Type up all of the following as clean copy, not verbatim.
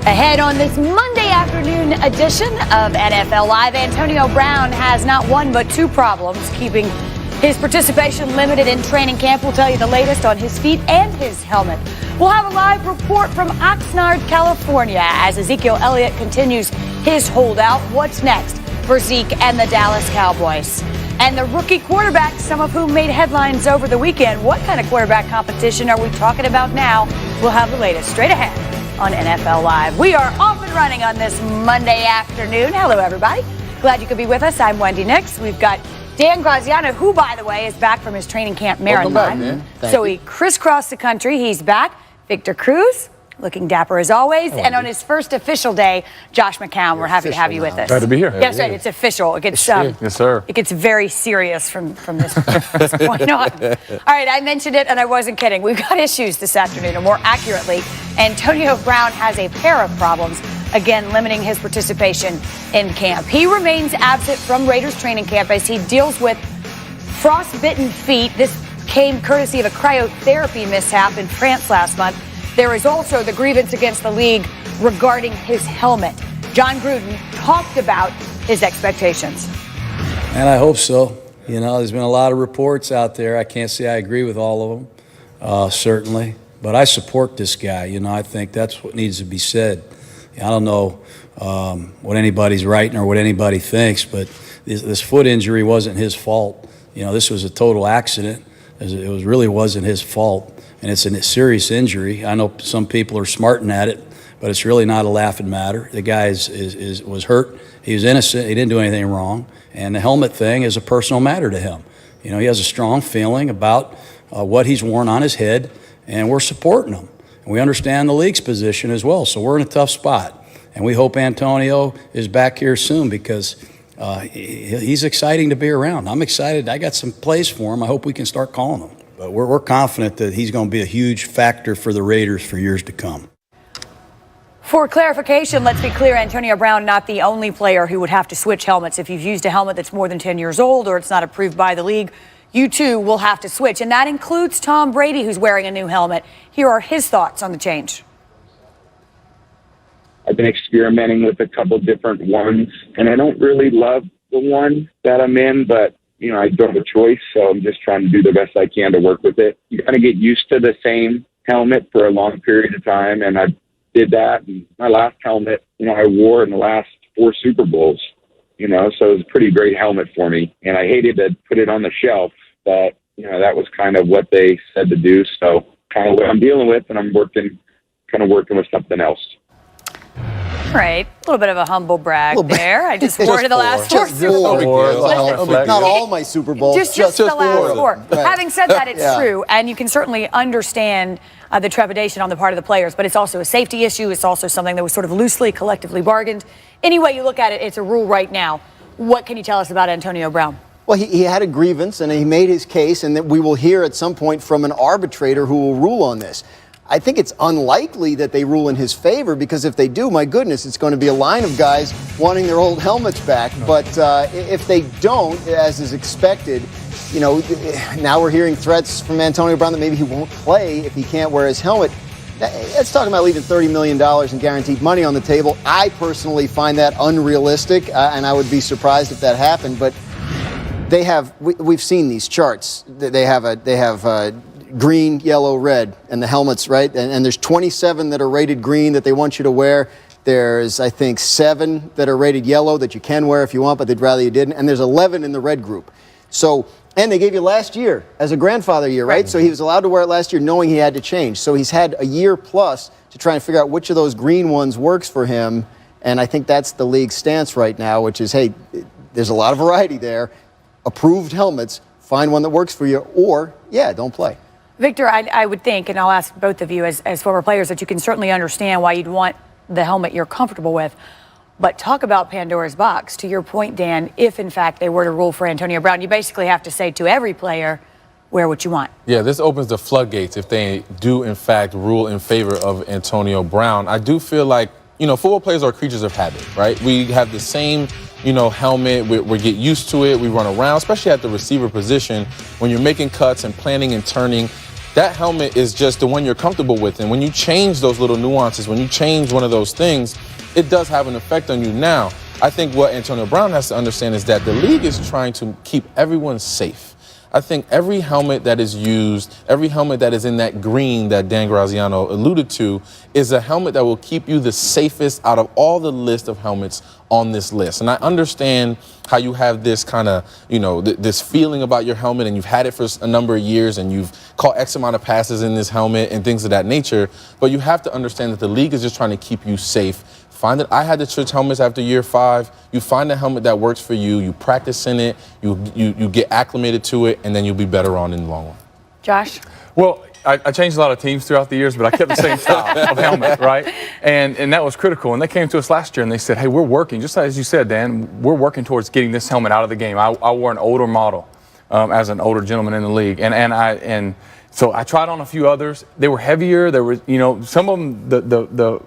Ahead on this Monday afternoon edition of NFL Live, Antonio Brown has not one but two problems keeping his participation limited in training camp. We'll tell you the latest on his feet and his helmet. We'll have a live report from Oxnard, California, as Ezekiel Elliott continues his holdout. What's next for Zeke and the Dallas Cowboys? And the rookie quarterbacks, some of whom made headlines over the weekend. What kind of quarterback competition are we talking about now? We'll have the latest straight ahead on NFL Live. We are off and running on this Monday afternoon. Hello, everybody. Glad you could be with us. I'm Wendy Nix. We've got Dan Graziano, who, by the way, is back from his training camp marathon. Welcome back, man. He crisscrossed the country. He's back. Victor Cruz, looking dapper as always. And on his first official day, Josh McCown, we're happy to have you with us. Glad to be here. Yes, right. It's official. It gets, yes, sir. It gets very serious from this point on. All right, I mentioned it, and I wasn't kidding. We've got issues this afternoon, or more accurately, Antonio Brown has a pair of problems, again, limiting his participation in camp. He remains absent from Raiders training camp as he deals with frostbitten feet. This came courtesy of a cryotherapy mishap in France last month. There is also the grievance against the league regarding his helmet. John Gruden talked about his expectations. And I hope so. You know, there's been a lot of reports out there. I can't say I agree with all of them, certainly. But I support this guy. You know, I think that's what needs to be said. I don't know what anybody's writing or what anybody thinks, but this foot injury wasn't his fault. You know, this was a total accident. It really wasn't his fault. And it's a serious injury. I know some people are smarting at it, but it's really not a laughing matter. The guy was hurt. He was innocent. He didn't do anything wrong. And the helmet thing is a personal matter to him. You know, he has a strong feeling about what he's worn on his head, and we're supporting him. And we understand the league's position as well, so we're in a tough spot. And we hope Antonio is back here soon because he's exciting to be around. I'm excited. I got some plays for him. I hope we can start calling him. But we're confident that he's going to be a huge factor for the Raiders for years to come. For clarification, let's be clear, Antonio Brown not the only player who would have to switch helmets. If you've used a helmet that's more than 10 years old or it's not approved by the league, you too will have to switch. And that includes Tom Brady, who's wearing a new helmet. Here are his thoughts on the change. I've been experimenting with a couple different ones, and I don't really love the one that I'm in, but you know, I don't have a choice, so I'm just trying to do the best I can to work with it. You kind of get used to the same helmet for a long period of time, and I did that. And my last helmet, you know, I wore in the last 4 Super Bowls, you know, so it was a pretty great helmet for me. And I hated to put it on the shelf, but, you know, that was kind of what they said to do. So kind of what I'm dealing with, and I'm working with something else. All right, a little bit of a humble brag there. I just wore it the last 4 Super Bowls. Not all my Super Bowls. Just the last 4. Right. Having said that, it's true, and you can certainly understand the trepidation on the part of the players, but it's also a safety issue. It's also something that was sort of loosely, collectively bargained. Any way you look at it, it's a rule right now. What can you tell us about Antonio Brown? Well, he had a grievance, and he made his case, and that we will hear at some point from an arbitrator who will rule on this. I think it's unlikely that they rule in his favor, because if they do, my goodness, it's going to be a line of guys wanting their old helmets back. But if they don't, as is expected, you know, now we're hearing threats from Antonio Brown that maybe he won't play if he can't wear his helmet. That's talking about leaving $30 million in guaranteed money on the table. I personally find that unrealistic, and I would be surprised if that happened. But they have, we've seen these charts. They have green, yellow, red, and the helmets, right? And there's 27 that are rated green that they want you to wear. There's, I think, 7 that are rated yellow that you can wear if you want, but they'd rather you didn't. And there's 11 in the red group. So, and they gave you last year as a grandfather year, right? So he was allowed to wear it last year knowing he had to change. So he's had a year plus to try and figure out which of those green ones works for him. And I think that's the league's stance right now, which is, hey, there's a lot of variety there. Approved helmets, find one that works for you, or, yeah, don't play. Victor, I would think, and I'll ask both of you as former players, that you can certainly understand why you'd want the helmet you're comfortable with. But talk about Pandora's box. To your point, Dan, if in fact they were to rule for Antonio Brown, you basically have to say to every player, wear what you want. Yeah, this opens the floodgates if they do in fact rule in favor of Antonio Brown. I do feel like, you know, football players are creatures of habit, right? We have the same, you know, helmet. We get used to it. We run around, especially at the receiver position. When you're making cuts and planning and turning, that helmet is just the one you're comfortable with. And when you change those little nuances, when you change one of those things, it does have an effect on you. Now, I think what Antonio Brown has to understand is that the league is trying to keep everyone safe. I think every helmet that is used, every helmet that is in that green that Dan Graziano alluded to, is a helmet that will keep you the safest out of all the list of helmets on this list. And I understand how you have this kind of, this feeling about your helmet, and you've had it for a number of years, and you've caught X amount of passes in this helmet and things of that nature. But you have to understand that the league is just trying to keep you safe. Find it. I had to switch helmets after year 5. You find a helmet that works for you. You practice in it. You get acclimated to it, and then you'll be better on in the long run. Josh? Well, I changed a lot of teams throughout the years, but I kept the same style of helmet, right? And that was critical. And they came to us last year and they said, hey, we're working, just as you said, Dan, we're working towards getting this helmet out of the game. I wore an older model as an older gentleman in the league. And so I tried on a few others. They were heavier. There were, some of them, the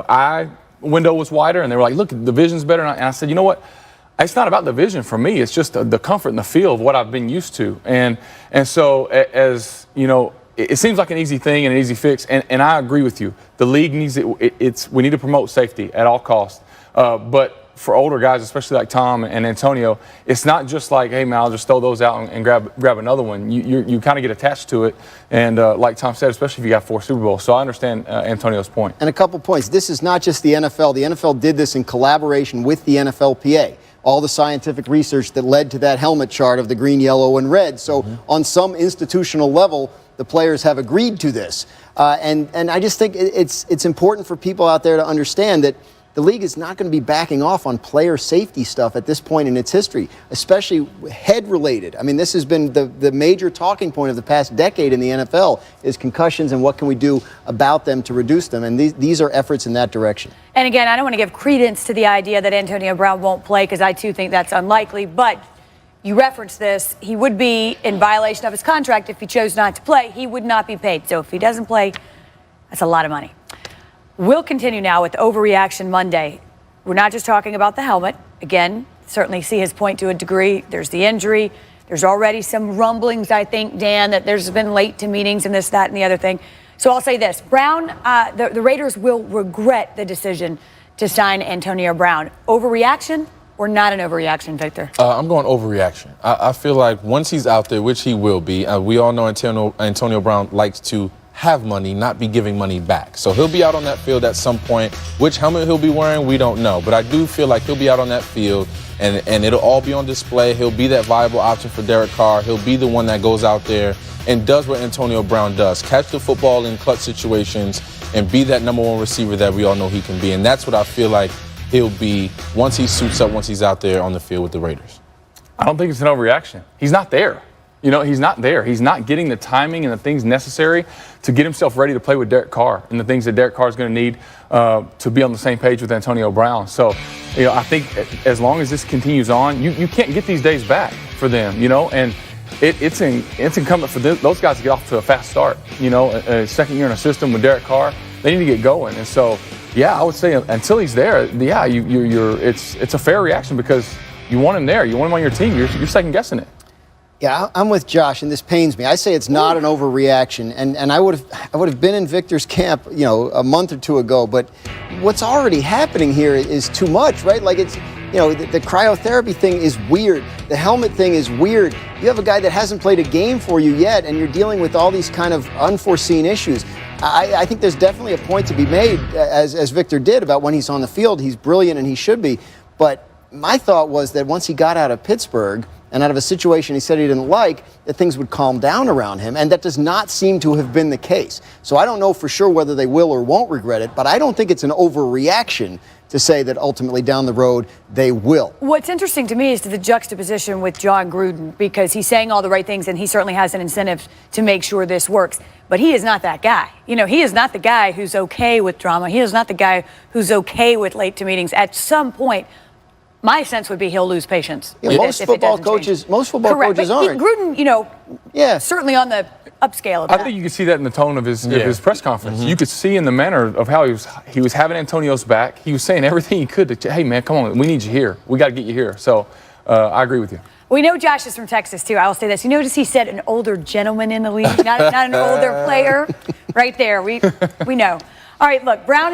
eye window was wider, and they were like, look, the vision's better. And I said, you know what? It's not about the vision for me. It's just the comfort and the feel of what I've been used to. And so as, it seems like an easy thing and an easy fix. And I agree with you. The league needs it. We need to promote safety at all costs. But for older guys, especially like Tom and Antonio, it's not just like, hey, man, I'll just throw those out and grab another one. You kind of get attached to it. And like Tom said, especially if you got 4 Super Bowls. So I understand Antonio's point. And a couple points. This is not just the NFL. The NFL did this in collaboration with the NFLPA. All the scientific research that led to that helmet chart of the green, yellow, and red. So on some institutional level, the players have agreed to this. And I just think it's important for people out there to understand that the league is not going to be backing off on player safety stuff at this point in its history, especially head-related. I mean, this has been the major talking point of the past decade in the NFL is concussions and what can we do about them to reduce them. And these are efforts in that direction. And again, I don't want to give credence to the idea that Antonio Brown won't play because I too think that's unlikely. But you referenced this. He would be in violation of his contract if he chose not to play. He would not be paid. So if he doesn't play, that's a lot of money. We'll continue now with Overreaction Monday. We're not just talking about the helmet. Again, certainly see his point to a degree. There's the injury. There's already some rumblings, I think, Dan, that there's been late to meetings and this, that, and the other thing. So I'll say this. Brown, the Raiders will regret the decision to sign Antonio Brown. Overreaction or not an overreaction, Victor? I'm going overreaction. I feel like once he's out there, which he will be, we all know Antonio Brown likes to have money, not be giving money back. So he'll be out on that field at some point. Which helmet he'll be wearing, we don't know. But I do feel like he'll be out on that field and it'll all be on display. He'll be that viable option for Derek Carr. He'll be the one that goes out there and does what Antonio Brown does. Catch the football in clutch situations and be that number 1 receiver that we all know he can be. And that's what I feel like he'll be once he suits up, once he's out there on the field with the Raiders. I don't think it's an overreaction. He's not there. He's not there. He's not getting the timing and the things necessary to get himself ready to play with Derek Carr and the things that Derek Carr is going to need to be on the same page with Antonio Brown. So, I think as long as this continues on, you can't get these days back for them, and it's incumbent for those guys to get off to a fast start. A second year in a system with Derek Carr, they need to get going. And so, I would say until he's there, it's a fair reaction because you want him there. You want him on your team. You're second guessing it. Yeah, I'm with Josh, and this pains me. I say it's not an overreaction, and I would have been in Victor's camp, a month or 2 ago. But what's already happening here is too much, right? Like the cryotherapy thing is weird. The helmet thing is weird. You have a guy that hasn't played a game for you yet, and you're dealing with all these kind of unforeseen issues. I think there's definitely a point to be made, as Victor did, about when he's on the field. He's brilliant, and he should be. But my thought was that once he got out of Pittsburgh and out of a situation he said he didn't like, that things would calm down around him, and that does not seem to have been the case. So I don't know for sure whether they will or won't regret it, but I don't think it's an overreaction to say that ultimately down the road they will. What's interesting to me is the juxtaposition with John Gruden, because he's saying all the right things and he certainly has an incentive to make sure this works. But he is not that guy. He is not the guy who's okay with drama. He is not the guy who's okay with late to meetings. At some point, my sense would be he'll lose patience. Yeah, most football coaches aren't. Gruden, certainly on the upscale of that. I think you could see that in the tone of his press conference. You could see in the manner of how he was having Antonio's back. He was saying everything he could to, hey, man, come on, we need you here. We got to get you here. So I agree with you. We know Josh is from Texas, too. I'll say this. You notice he said an older gentleman in the league, not an older player. Right there. We know. All right, look, Brown is